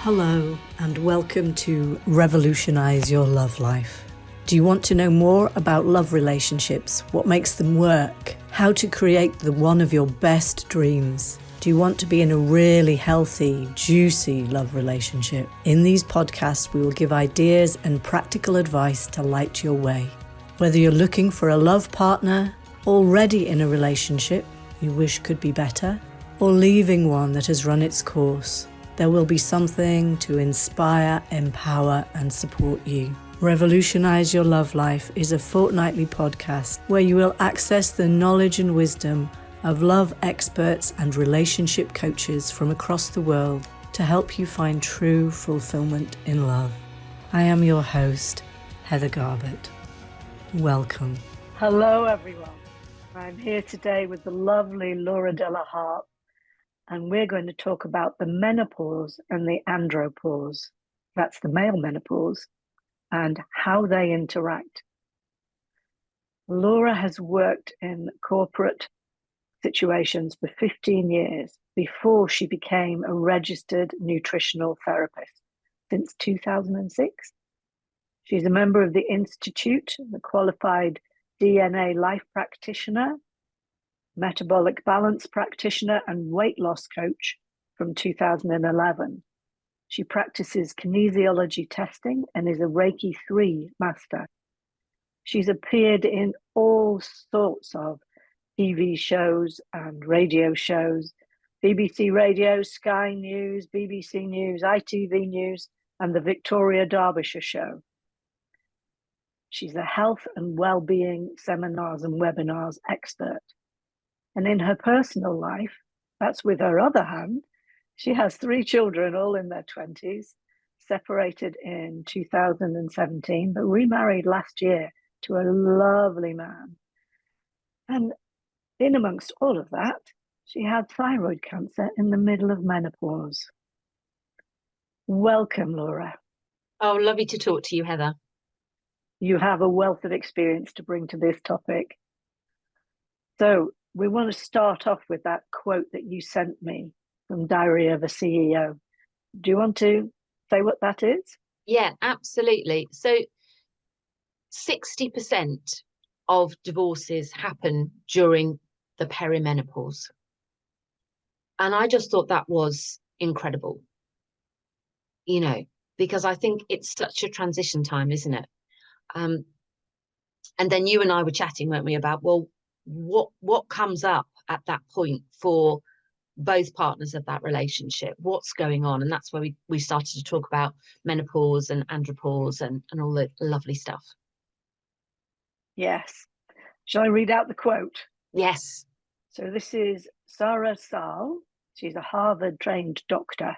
Hello and welcome to Revolutionize Your Love Life. Do you want to know more about love relationships, what makes them work, how to create the one of your best dreams? Do you want to be in a really healthy, juicy love relationship? In these podcasts, we will give ideas and practical advice to light your way. Whether you're looking for a love partner, already in a relationship you wish could be better, or leaving one that has run its course, there will be something to inspire, empower, and support you. Revolutionize Your Love Life is a fortnightly podcast where you will access the knowledge and wisdom of love experts and relationship coaches from across the world to help you find true fulfillment in love. I am your host, Heather Garbett. Welcome. Hello, everyone. I'm here today with the lovely Laura Della Harpe, and we're going to talk about the menopause and the andropause. That's the male menopause and how they interact. Laura has worked in corporate situations for 15 years before she became a registered nutritional therapist since 2006. She's a member of the Institute, a qualified DNA life practitioner, metabolic balance practitioner, and weight loss coach from 2011. She practices kinesiology testing and is a Reiki 3 master. She's appeared in all sorts of TV shows and radio shows, BBC Radio, Sky News, BBC News, ITV News, and the Victoria Derbyshire Show. She's a health and well-being seminars and webinars expert. And in her personal life, that's with her other hand, she has 3 children, all in their 20s, separated in 2017, but remarried last year to a lovely man. And in amongst all of that, she had thyroid cancer in the middle of menopause. Welcome, Laura. Oh, lovely to talk to you, Heather. You have a wealth of experience to bring to this topic. So we want to start off with that quote that you sent me from Diary of a CEO. Do you want to say what that is? Yeah, absolutely. So 60% of divorces happen during the perimenopause. And I just thought that was incredible, because I think it's such a transition time, isn't it? And then you and I were chatting, weren't we, about, well, what comes up at that point for both partners of that relationship? What's going on? And that's where we started to talk about menopause and andropause and all the lovely stuff. Yes. Shall I read out the quote? Yes. So this is Sarah Saal. She's a Harvard-trained doctor.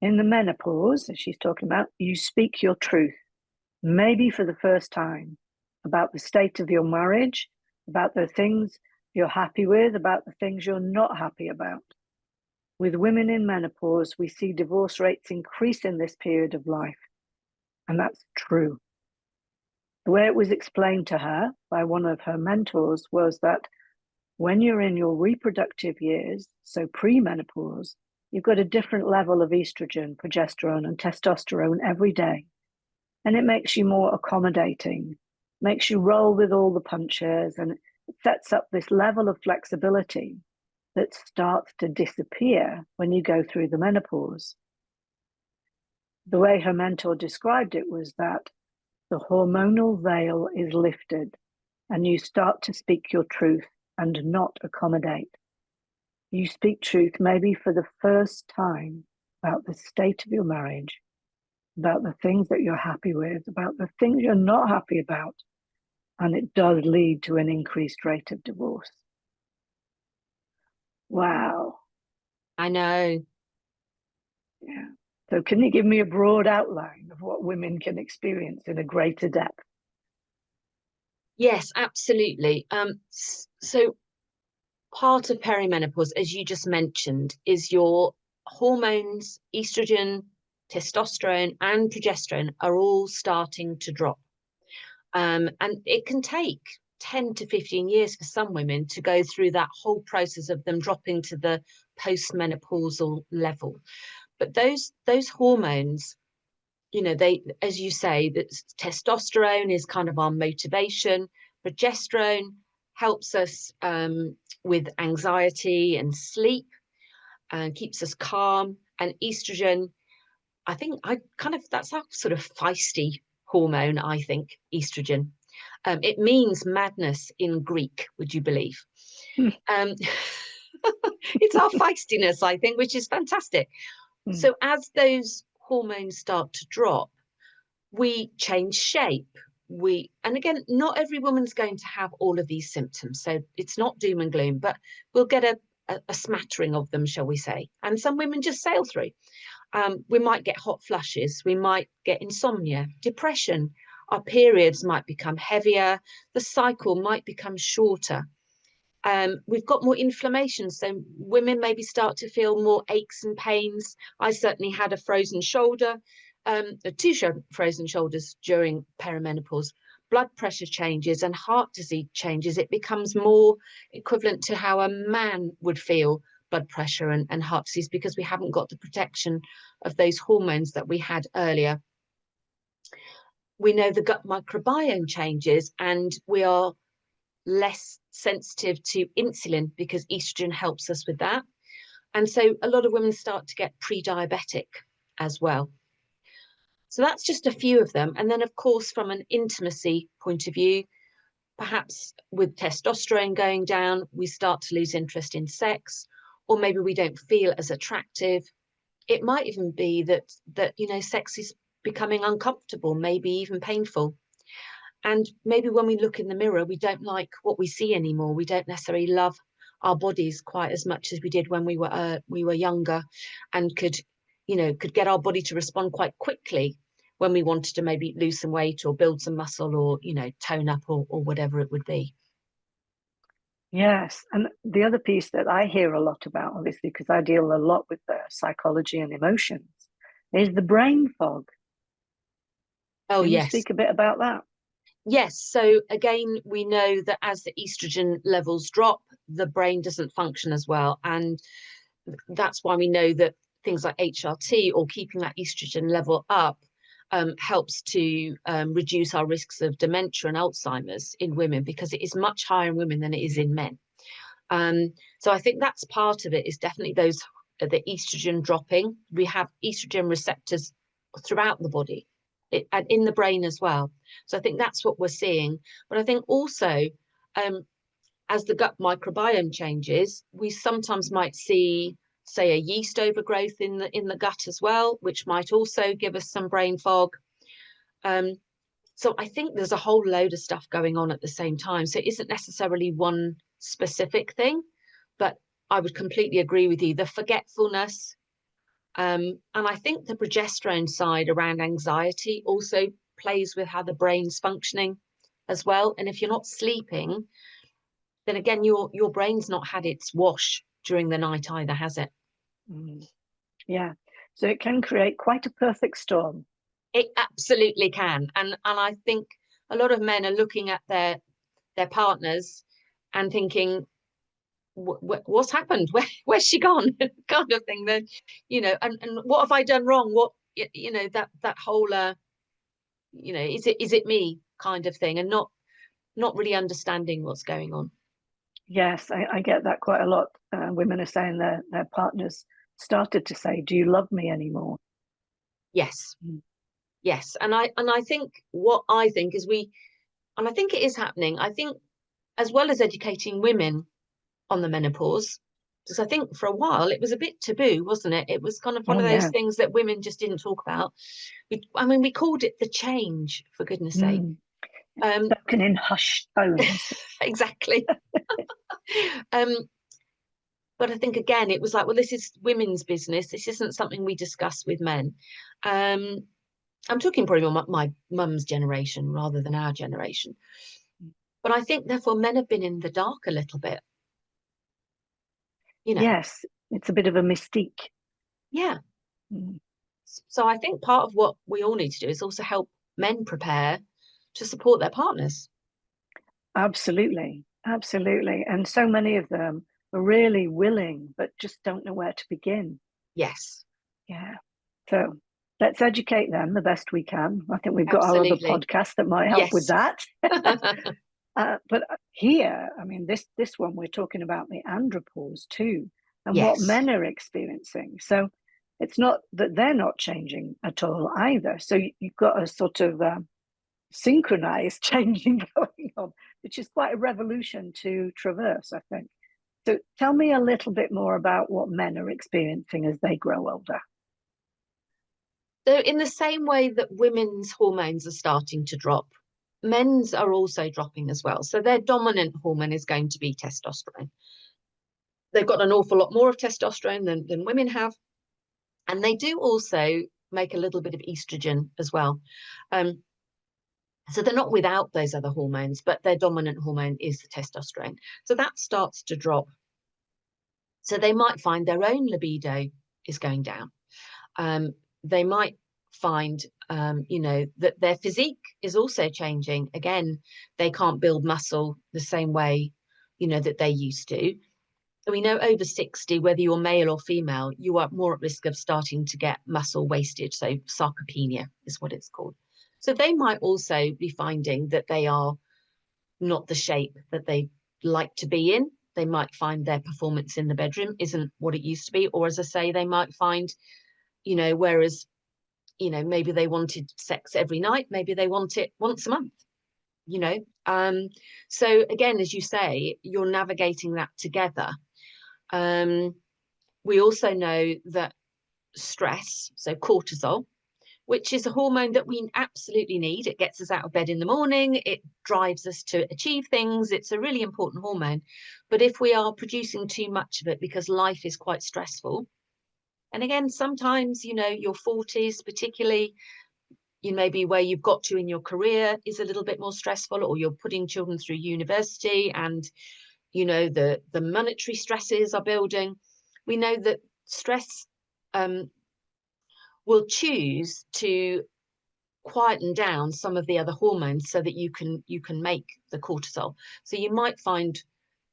In the menopause, as she's talking about, you speak your truth, maybe for the first time, about the state of your marriage, about the things you're happy with, about the things you're not happy about. With women in menopause, we see divorce rates increase in this period of life. And that's true. The way it was explained to her by one of her mentors was that when you're in your reproductive years, so pre-menopause, you've got a different level of estrogen, progesterone, and testosterone every day. And it makes you more accommodating, makes you roll with all the punches, and it sets up this level of flexibility that starts to disappear when you go through the menopause. The way her mentor described it was that the hormonal veil is lifted and you start to speak your truth and not accommodate. You speak truth maybe for the first time about the state of your marriage, about the things that you're happy with, about the things you're not happy about. And it does lead to an increased rate of divorce. Wow. I know. Yeah. So can you give me a broad outline of what women can experience in a greater depth? Yes, absolutely. So part of perimenopause, as you just mentioned, is your hormones, estrogen, testosterone, and progesterone are all starting to drop. And it can take 10 to 15 years for some women to go through that whole process of them dropping to the postmenopausal level. But those hormones, you know, they, as you say, that testosterone is kind of our motivation. Progesterone helps us with anxiety and sleep and keeps us calm. And estrogen, I think that's our sort of feisty hormone, I think, estrogen. It means madness in Greek, would you believe? Um, it's our feistiness, I think, which is fantastic. So as those hormones start to drop, we change shape. And again, not every woman's going to have all of these symptoms. So it's not doom and gloom, but we'll get a smattering of them, shall we say. And some women just sail through. We might get hot flushes. We might get insomnia, depression. Our periods might become heavier. The cycle might become shorter. We've got more inflammation, so women maybe start to feel more aches and pains. I certainly had a frozen shoulder, frozen shoulders during perimenopause. Blood pressure changes and heart disease changes. It becomes more equivalent to how a man would feel blood pressure and heart disease, because we haven't got the protection of those hormones that we had earlier. We know the gut microbiome changes, and we are less sensitive to insulin because estrogen helps us with that. And so a lot of women start to get pre-diabetic as well. So that's just a few of them. And then, of course, from an intimacy point of view, perhaps with testosterone going down, we start to lose interest in sex, or maybe we don't feel as attractive. It might even be that you know, sex is becoming uncomfortable, maybe even painful. And maybe when we look in the mirror, we don't like what we see anymore. We don't necessarily love our bodies quite as much as we did when we were younger, and could get our body to respond quite quickly when we wanted to maybe lose some weight or build some muscle, or tone up, or whatever it would be. Yes. And the other piece that I hear a lot about, obviously, because I deal a lot with the psychology and emotions, is the brain fog. Oh, Can you yes. speak a bit about that? Yes. So again, we know that as the estrogen levels drop, the brain doesn't function as well. And that's why we know that things like HRT, or keeping that estrogen level up, helps to reduce our risks of dementia and Alzheimer's in women, because it is much higher in women than it is in men. So I think that's part of it, is definitely the estrogen dropping. We have estrogen receptors throughout the body, and in the brain as well. So I think that's what we're seeing. But I think also, as the gut microbiome changes, we sometimes might see, say, a yeast overgrowth in the gut as well, which might also give us some brain fog. So I think there's a whole load of stuff going on at the same time. So it isn't necessarily one specific thing, but I would completely agree with you. The forgetfulness, and I think the progesterone side around anxiety also plays with how the brain's functioning as well. And if you're not sleeping, then again, your brain's not had its wash during the night either, has it? Yeah. So it can create quite a perfect storm. It absolutely can. And I think a lot of men are looking at their partners and thinking, what's happened? Where's she gone? Kind of thing. Then, and what have I done wrong? What, that whole, is it me kind of thing, and not really understanding what's going on. Yes, I get that quite a lot. Women are saying their partners started to say, "Do you love me anymore?" Yes. Yes. And I think what I think is and I think it is happening. I think, as well as educating women on the menopause, because I think for a while it was a bit taboo, wasn't it? It was kind of one of those things that women just didn't talk about. We called it the change, for goodness sake. Spoken in hushed tones. Exactly. But I think, again, it was like, well, this is women's business. This isn't something we discuss with men. I'm talking probably about my mum's generation rather than our generation. But I think, therefore, men have been in the dark a little bit. Yes, it's a bit of a mystique. Yeah. So I think part of what we all need to do is also help men prepare to support their partners. Absolutely. Absolutely. And so many of them are really willing, but just don't know where to begin. Yes. Yeah. So let's educate them the best we can. I think we've got our other Absolutely. podcast that might help with Yes. that. But here, I mean, this one, we're talking about the andropause too, and what Yes. men are experiencing. So it's not that they're not changing at all either. So you've got a sort of synchronized changing going on, which is quite a revolution to traverse, I think. So tell me a little bit more about what men are experiencing as they grow older. So in the same way that women's hormones are starting to drop, men's are also dropping as well. So their dominant hormone is going to be testosterone. They've got an awful lot more of testosterone than women have. And they do also make a little bit of estrogen as well. So they're not without those other hormones, but their dominant hormone is the testosterone. So that starts to drop. So they might find their own libido is going down. They might find, that their physique is also changing. Again, they can't build muscle the same way, that they used to. We know over 60, whether you're male or female, you are more at risk of starting to get muscle wastage. So sarcopenia is what it's called. So they might also be finding that they are not the shape that they like to be in. They might find their performance in the bedroom isn't what it used to be. Or as I say, they might find, whereas, maybe they wanted sex every night, maybe they want it once a month, So again, as you say, you're navigating that together. We also know that stress, so cortisol, which is a hormone that we absolutely need. It gets us out of bed in the morning. It drives us to achieve things. It's a really important hormone. But if we are producing too much of it because life is quite stressful, and again, sometimes, your 40s, particularly, maybe where you've got to in your career is a little bit more stressful, or you're putting children through university and, the monetary stresses are building. We know that stress will choose to quieten down some of the other hormones so that you can make the cortisol. So you might find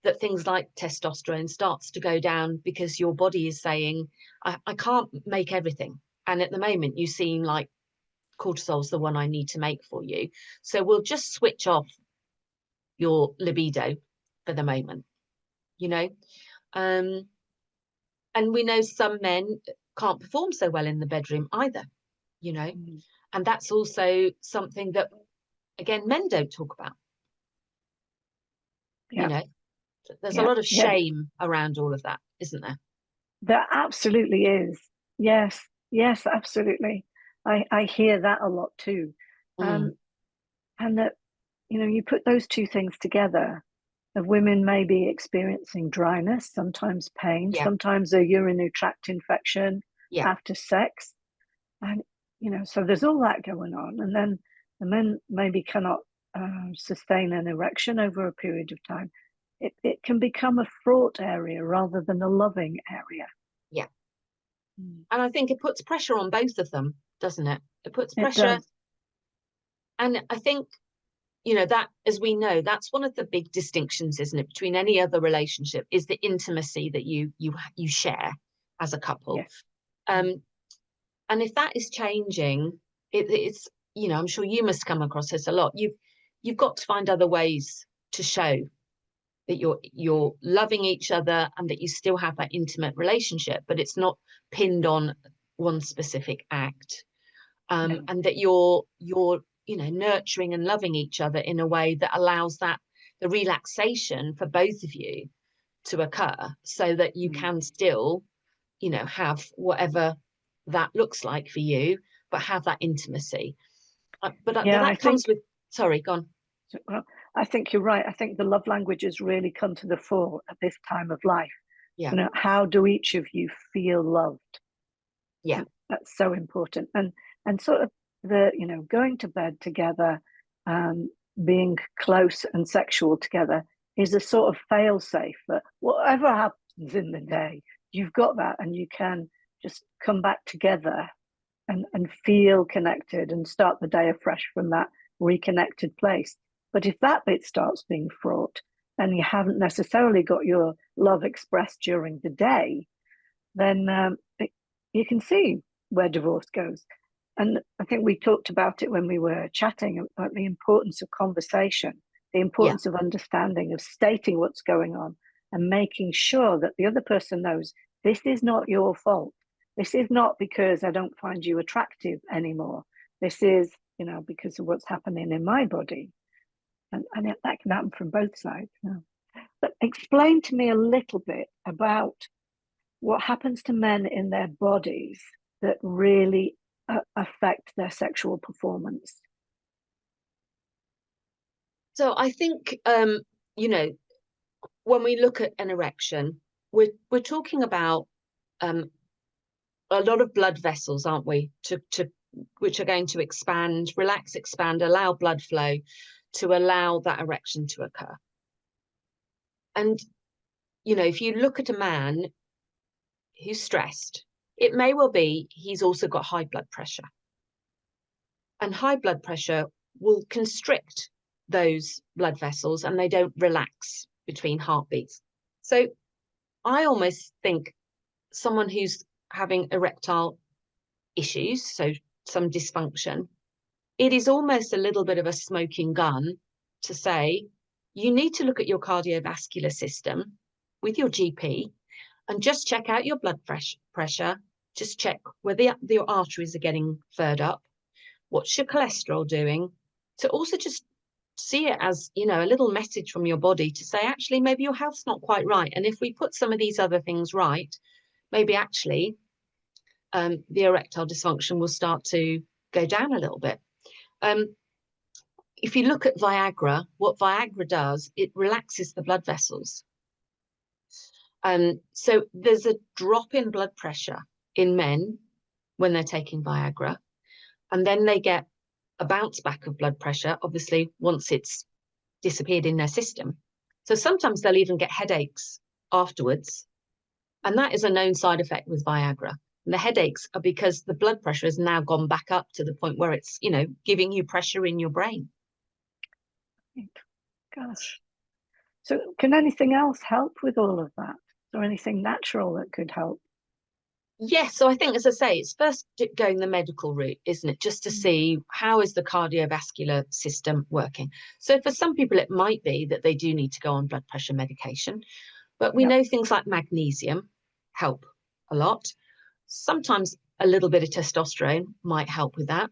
that things like testosterone starts to go down because your body is saying, I can't make everything. And at the moment you seem like cortisol's the one I need to make for you. So we'll just switch off your libido for the moment, and we know some men can't perform so well in the bedroom either, and that's also something that, again, men don't talk about. Yeah. There's a lot of shame around all of that, isn't there? There absolutely is. Yes, absolutely. I hear that a lot too. And that, you put those two things together, of women may be experiencing dryness, sometimes pain, sometimes a urinary tract infection after sex. And, so there's all that going on. And then the men maybe cannot sustain an erection over a period of time. It can become a fraught area rather than a loving area. Yeah. And I think it puts pressure on both of them, doesn't it? It puts pressure. It does. And I think, that, as we know, that's one of the big distinctions, isn't it, between any other relationship, is the intimacy that you share as a couple. Yes. And if that is changing, it's, I'm sure you must come across this a lot. You've got to find other ways to show that you're loving each other and that you still have that intimate relationship, but it's not pinned on one specific act. And that you're nurturing and loving each other in a way that allows the relaxation for both of you to occur, so that you can still, have whatever that looks like for you, but have that intimacy. But that comes with, sorry, go on. Well, I think you're right. I think the love languages really come to the fore at this time of life. Yeah. How do each of you feel loved? Yeah. That's so important. And sort of going to bed together, being close and sexual together is a sort of fail safe. But whatever happens in the day, you've got that, and you can just come back together and feel connected and start the day afresh from that reconnected place. But if that bit starts being fraught and you haven't necessarily got your love expressed during the day, then you can see where divorce goes. And I think we talked about it when we were chatting about the importance of conversation, the importance of understanding, of stating what's going on, and making sure that the other person knows this is not your fault. This is not because I don't find you attractive anymore. This is, because of what's happening in my body. And that can happen from both sides. But explain to me a little bit about what happens to men in their bodies that really affect their sexual performance. So I think, when we look at an erection, we're talking about a lot of blood vessels, aren't we? Which are going to expand, relax, expand, allow blood flow to allow that erection to occur. And, if you look at a man who's stressed, it may well be he's also got high blood pressure. And high blood pressure will constrict those blood vessels and they don't relax between heartbeats. So I almost think someone who's having erectile issues, so some dysfunction, it is almost a little bit of a smoking gun to say, you need to look at your cardiovascular system with your GP and just check out your blood pressure, just check whether your arteries are getting furred up, what's your cholesterol doing, to also just see it as, a little message from your body to say, actually, maybe your health's not quite right. And if we put some of these other things right, maybe actually the erectile dysfunction will start to go down a little bit. If you look at Viagra, what Viagra does, it relaxes the blood vessels. So there's a drop in blood pressure in men when they're taking Viagra, and then they get a bounce back of blood pressure, obviously, once it's disappeared in their system. So sometimes they'll even get headaches afterwards. And that is a known side effect with Viagra. And the headaches are because the blood pressure has now gone back up to the point where it's, giving you pressure in your brain. Gosh. So can anything else help with all of that? Or anything natural that could help? Yes, so I think, as I say, it's first going the medical route, isn't it? Just to see how is the cardiovascular system working. So for some people, it might be that they do need to go on blood pressure medication, but we know things like magnesium help a lot. Sometimes a little bit of testosterone might help with that.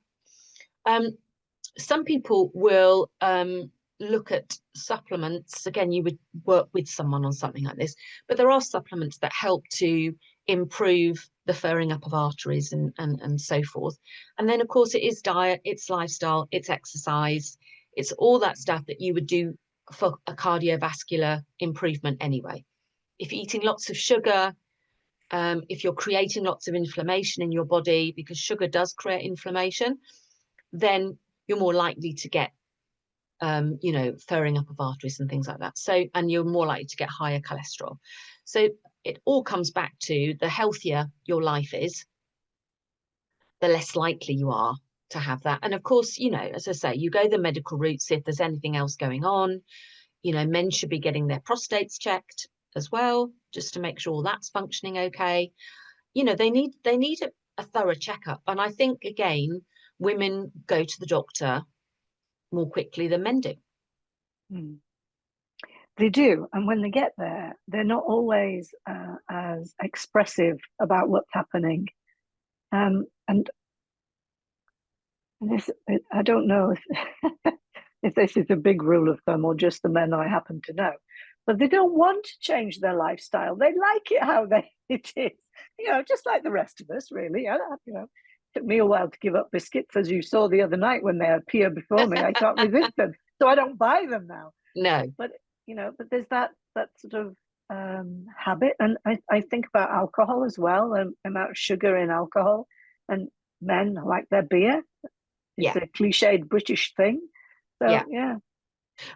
Some people will look at supplements. Again, you would work with someone on something like this, but there are supplements that help to improve the furring up of arteries and so forth. And then, of course, it is diet, it's lifestyle, it's exercise, it's all that stuff that you would do for a cardiovascular improvement anyway. If you're eating lots of sugar, if you're creating lots of inflammation in your body, because sugar does create inflammation, then you're more likely to get furring up of arteries and things like that. So, and you're more likely to get higher cholesterol. So it all comes back to the healthier your life is, the less likely you are to have that. And of course, as I say, you go the medical route, see if there's anything else going on. Men should be getting their prostates checked as well, just to make sure that's functioning okay. They need a thorough checkup. And I think, again, women go to the doctor more quickly than men do. They do, and when they get there, they're not always as expressive about what's happening. And this, I don't know if this is a big rule of thumb or just the men I happen to know, but they don't want to change their lifestyle. They like it how it is, just like the rest of us, really. Took me a while to give up biscuits, as you saw the other night when they appear before me. I can't resist them, so I don't buy them now. No, but there's that sort of habit, and I think about alcohol as well, the amount of sugar in alcohol, and men like their beer. It's a cliched British thing. So yeah.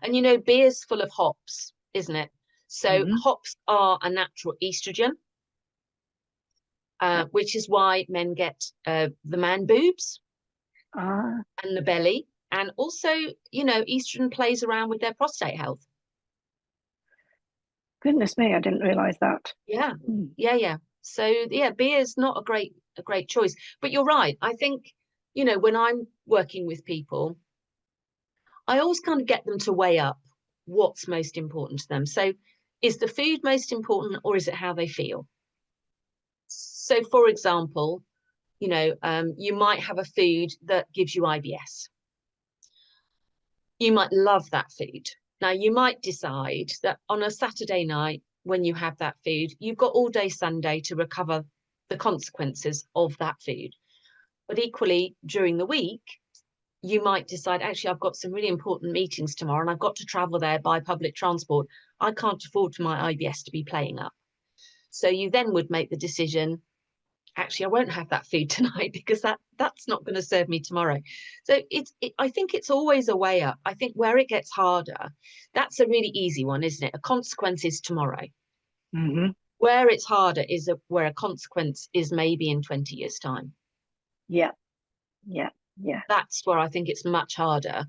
And beer's full of hops, isn't it? So hops are a natural estrogen. Which is why men get the man boobs and the belly. And also, estrogen plays around with their prostate health. Goodness me, I didn't realise that. Yeah. So, beer is not a great a great choice. But you're right. I think, you know, when I'm working with people, I always kind of get them to weigh up what's most important to them. So is the food most important, or is it how they feel? So, for example, you know, you might have a food that gives you IBS. You might love that food. Now, you might decide that on a Saturday night, when you have that food, you've got all day Sunday to recover the consequences of that food. But equally, during the week, you might decide, actually, I've got some really important meetings tomorrow and I've got to travel there by public transport. I can't afford for my IBS to be playing up. So you then would make the decision, actually, I won't have that food tonight because that's not going to serve me tomorrow. So I think it's always a way up. I think where it gets harder, that's a really easy one, isn't it? A consequence is tomorrow. Mm-hmm. Where it's harder is where a consequence is maybe in 20 years' time. Yeah. That's where I think it's much harder.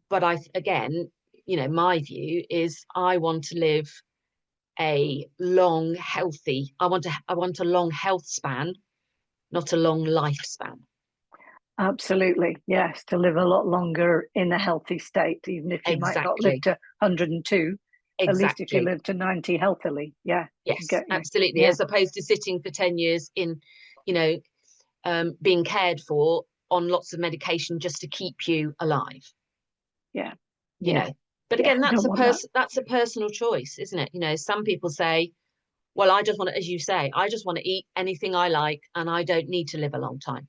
But again, you know, my view is I want to live a long, healthy, I want a long health span, not a long lifespan. Absolutely. Yes. To live a lot longer in a healthy state, even if you might not live Exactly. to 102, at least if you Exactly. live to 90 healthily. Yeah. Yes, absolutely. Yeah. As opposed to sitting for 10 years in, you know, being cared for on lots of medication just to keep you alive. Yeah. You Yeah. know, but Yeah. again, Don't want that. that's a personal choice, isn't it? You know, some people say, well, I just want to, as you say, I just want to eat anything I like and I don't need to live a long time.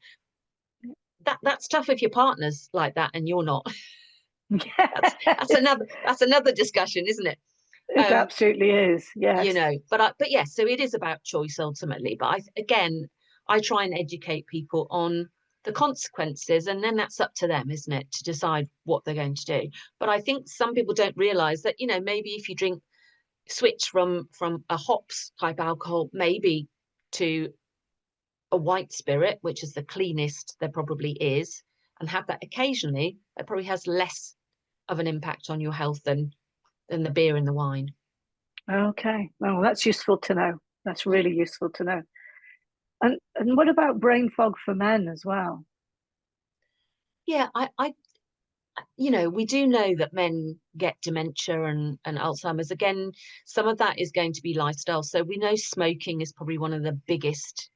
That's tough if your partner's like that and you're not. That's another discussion, isn't it? It absolutely is. You Yes. know, but yes, so it is about choice ultimately. But I try and educate people on the consequences, and then that's up to them, isn't it, to decide what they're going to do. But I think some people don't realize that, you know, maybe if you switch from a hops type alcohol maybe to a white spirit, which is the cleanest there probably is, and have that occasionally, that probably has less of an impact on your health than the beer and the wine. Okay. Well, that's useful to know. That's really useful to know. And what about brain fog for men as well? Yeah, you know, we do know that men get dementia and Alzheimer's. Again, some of that is going to be lifestyle. So we know smoking is probably one of the biggest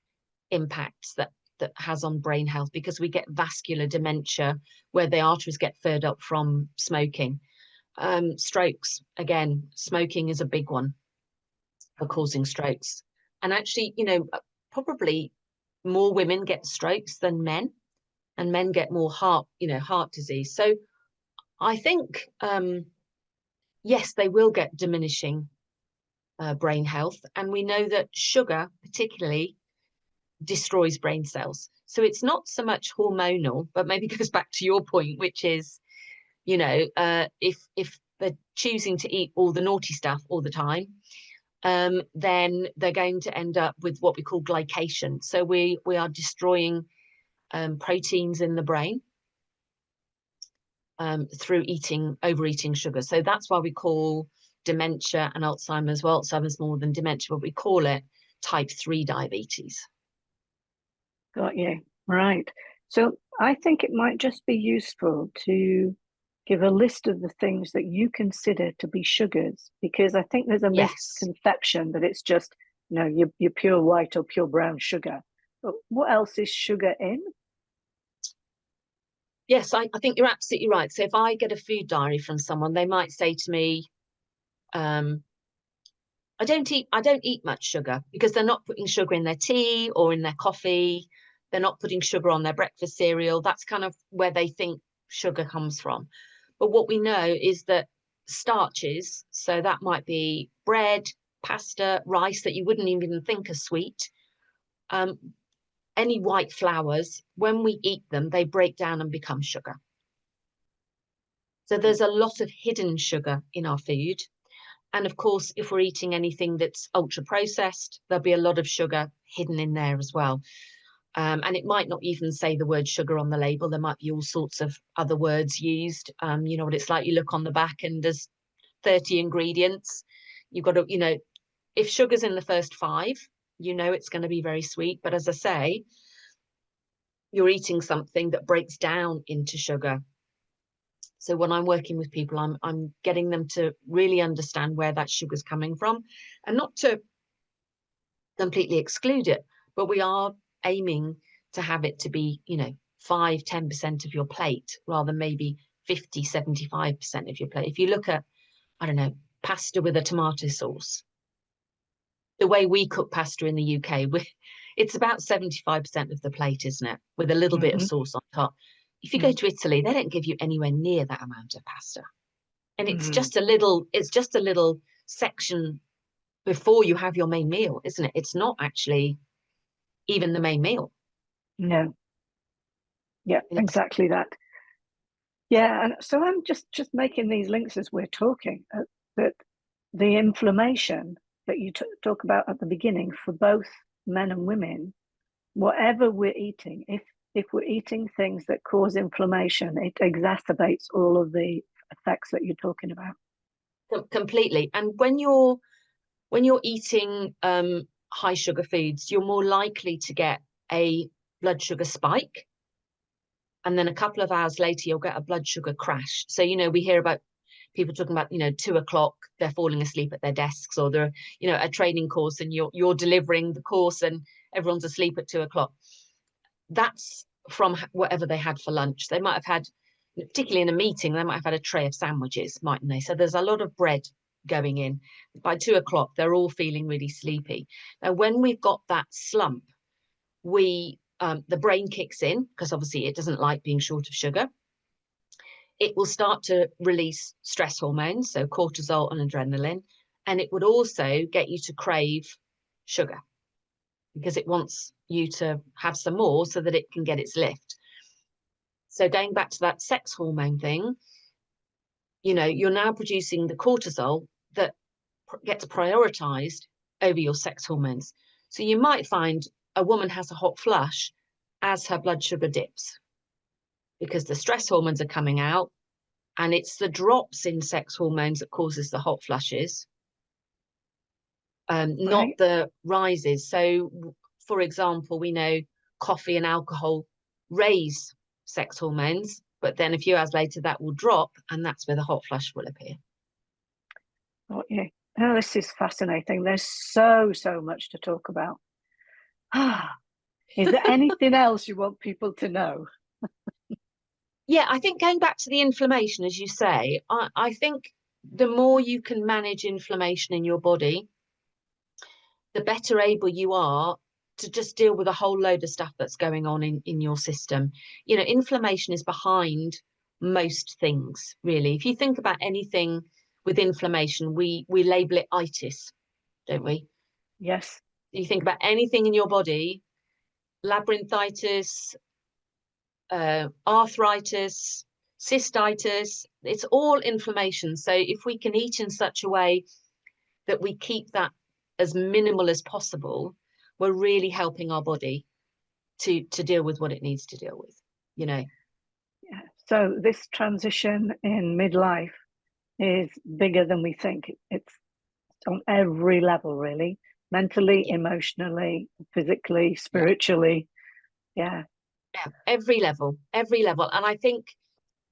impacts that has on brain health, because we get vascular dementia where the arteries get furred up from smoking. Strokes, again, smoking is a big one for causing strokes. And actually, you know, probably more women get strokes than men, and men get more heart disease. So I think, yes, they will get diminishing brain health. And we know that sugar particularly destroys brain cells. So it's not so much hormonal, but maybe goes back to your point, which is, you know, if they're choosing to eat all the naughty stuff all the time, then they're going to end up with what we call glycation. So we are destroying proteins in the brain through overeating sugar. So that's why we call dementia and Alzheimer's, well, Alzheimer's more than dementia, but we call it type 3 diabetes. Got you. Right. So I think it might just be useful to give a list of the things that you consider to be sugars, because I think there's a Yes. misconception that it's just, you know, your pure white or pure brown sugar. But what else is sugar in? Yes, I think you're absolutely right. So if I get a food diary from someone, they might say to me, I don't eat much sugar, because they're not putting sugar in their tea or in their coffee. They're not putting sugar on their breakfast cereal. That's kind of where they think sugar comes from. But what we know is that starches, so that might be bread, pasta, rice that you wouldn't even think are sweet, any white flours, when we eat them, they break down and become sugar. So there's a lot of hidden sugar in our food. And of course, if we're eating anything that's ultra processed, there'll be a lot of sugar hidden in there as well. And it might not even say the word sugar on the label. There might be all sorts of other words used. You know what it's like, you look on the back and there's 30 ingredients. You've got to, you know, if sugar's in the first 5, you know it's going to be very sweet. But as I say, you're eating something that breaks down into sugar. So when I'm working with people, I'm getting them to really understand where that sugar's coming from, and not to completely exclude it, but we are aiming to have it to be, 5-10% of your plate, rather than maybe 50-75% of your plate. If you look at, I don't know, pasta with a tomato sauce, the way we cook pasta in the UK, it's about 75% of the plate, isn't it? With a little bit of sauce on top. If you go to Italy, they don't give you anywhere near that amount of pasta. And it's just a little section before you have your main meal, isn't it? It's not actually even the main meal. No. Yeah, exactly that. Yeah, and so I'm just making these links as we're talking, that the inflammation that you talk about at the beginning for both men and women, whatever we're eating, if we're eating things that cause inflammation, it exacerbates all of the effects that you're talking about. Completely. And when you're eating high sugar foods, you're more likely to get a blood sugar spike. And then a couple of hours later, you'll get a blood sugar crash. So, we hear about people talking about, 2:00, they're falling asleep at their desks, or they're, a training course and you're delivering the course and everyone's asleep at 2:00. That's from whatever they had for lunch. They might have had, particularly in a meeting, they might have had a tray of sandwiches, mightn't they? So there's a lot of bread going in. By 2:00, they're all feeling really sleepy. Now, when we've got that slump, the brain kicks in, because obviously it doesn't like being short of sugar. It will start to release stress hormones, so cortisol and adrenaline, and it would also get you to crave sugar because it wants you to have some more so that it can get its lift. So going back to that sex hormone thing, you're now producing the cortisol that gets prioritized over your sex hormones. So you might find a woman has a hot flush as her blood sugar dips because the stress hormones are coming out, and it's the drops in sex hormones that causes the hot flushes, not the rises. So, for example, we know coffee and alcohol raise sex hormones, but then a few hours later that will drop, and that's where the hot flush will appear. Oh, yeah. Oh, this is fascinating. There's so much to talk about. Is there anything else you want people to know? Yeah, I think going back to the inflammation, as you say, I think the more you can manage inflammation in your body, the better able you are to just deal with a whole load of stuff that's going on in your system. Inflammation is behind most things, really. If you think about anything with inflammation, we label it itis, don't we? Yes. You think about anything in your body, labyrinthitis, arthritis, cystitis, it's all inflammation. So if we can eat in such a way that we keep that as minimal as possible, we're really helping our body to deal with what it needs to deal with, Yeah. So this transition in midlife is bigger than we think. It's on every level, really. Mentally, emotionally, physically, spiritually. Yeah. Every level. And I think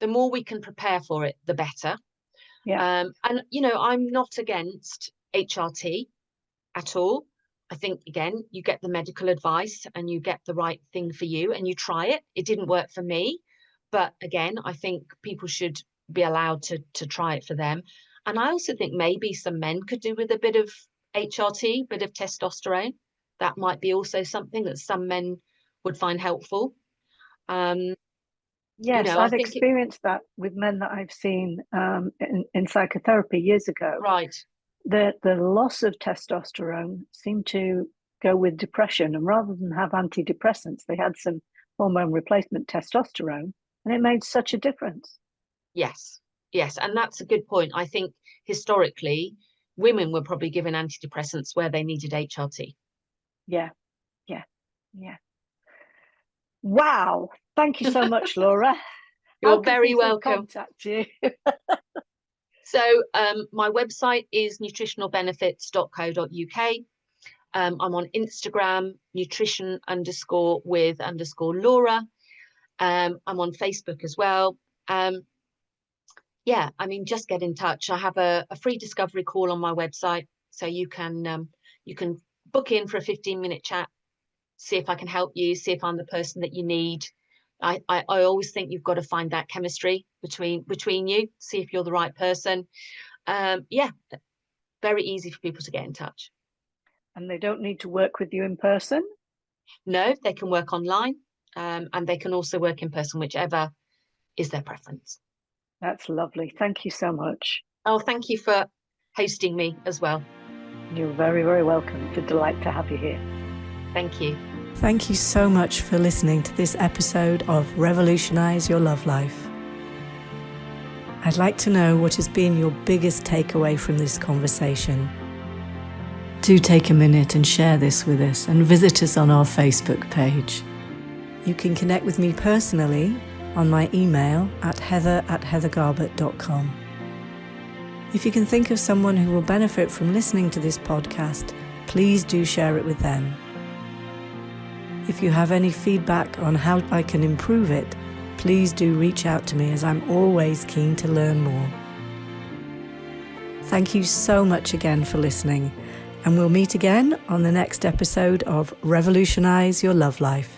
the more we can prepare for it, the better. Yeah. And, I'm not against HRT at all. I think, again, you get the medical advice and you get the right thing for you and you try it. It didn't work for me. But again, I think people should be allowed to try it for them. And I also think maybe some men could do with a bit of HRT, bit of testosterone. That might be also something that some men would find helpful. Yes, I've experienced that with men that I've seen in psychotherapy years ago. Right. The loss of testosterone seemed to go with depression, and rather than have antidepressants, they had some hormone replacement testosterone, and it made such a difference. Yes, and that's a good point. I think historically, women were probably given antidepressants where they needed HRT. Yeah. Wow. Thank you so much, Laura. You're very welcome. Contact you. So my website is nutritionalbenefits.co.uk. I'm on Instagram, nutrition_with_Laura. I'm on Facebook as well. Yeah, I mean, just get in touch. I have a free discovery call on my website, so you can book in for a 15-minute chat, see if I can help you, see if I'm the person that you need. I always think you've got to find that chemistry between you, see if you're the right person. Yeah, very easy for people to get in touch. And they don't need to work with you in person? No, they can work online, and they can also work in person, whichever is their preference. That's lovely. Thank you so much. Oh, thank you for hosting me as well. You're very, very welcome. It's a delight to have you here. Thank you. Thank you so much for listening to this episode of Revolutionize Your Love Life. I'd like to know what has been your biggest takeaway from this conversation. Do take a minute and share this with us, and visit us on our Facebook page. You can connect with me personally on my email at heather@heathergarbett.com. If you can think of someone who will benefit from listening to this podcast, please do share it with them. If you have any feedback on how I can improve it, please do reach out to me, as I'm always keen to learn more. Thank you so much again for listening, and we'll meet again on the next episode of Revolutionize Your Love Life.